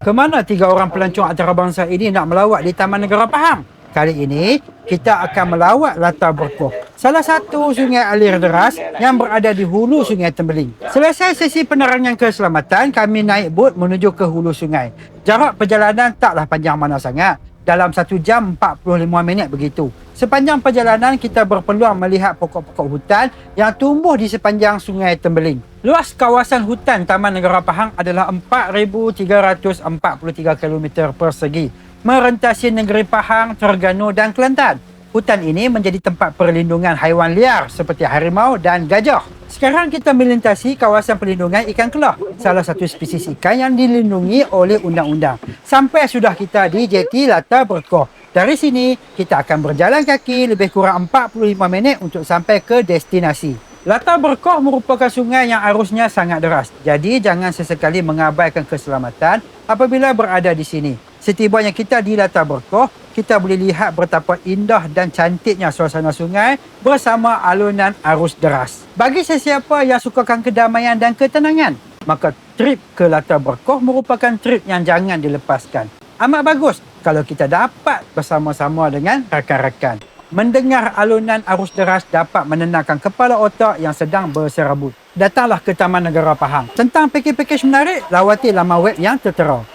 Kemana 3 orang pelancong antarabangsa ini nak melawat di Taman Negara Pahang? Kali ini, kita akan melawat Latar Berkoh, salah satu sungai alir deras yang berada di hulu Sungai Tembeling. Selesai sesi penerangan keselamatan, kami naik bot menuju ke hulu sungai. Jarak perjalanan taklah panjang mana sangat. Dalam 1 jam 45 minit begitu. Sepanjang perjalanan, kita berpeluang melihat pokok-pokok hutan yang tumbuh di sepanjang Sungai Tembeling. Luas kawasan hutan Taman Negara Pahang adalah 4,343 km persegi, merentasi negeri Pahang, Terengganu dan Kelantan. Hutan ini menjadi tempat perlindungan haiwan liar seperti harimau dan gajah. Sekarang kita melintasi kawasan perlindungan ikan kelah, salah satu spesies ikan yang dilindungi oleh undang-undang. Sampai sudah kita di jeti Latar Berkoh. Dari sini, kita akan berjalan kaki lebih kurang 45 minit untuk sampai ke destinasi. Latar Berkoh merupakan sungai yang arusnya sangat deras. Jadi, jangan sesekali mengabaikan keselamatan apabila berada di sini. Setibanya kita di Latar Berkoh, kita boleh lihat betapa indah dan cantiknya suasana sungai bersama alunan arus deras. Bagi sesiapa yang sukakan kedamaian dan ketenangan, maka trip ke Latar Berkoh merupakan trip yang jangan dilepaskan. Amat bagus kalau kita dapat bersama-sama dengan rakan-rakan. Mendengar alunan arus deras dapat menenangkan kepala otak yang sedang berserabut. Datanglah ke Taman Negara Pahang. Tentang pakej-pakej menarik, lawati laman web yang tertera.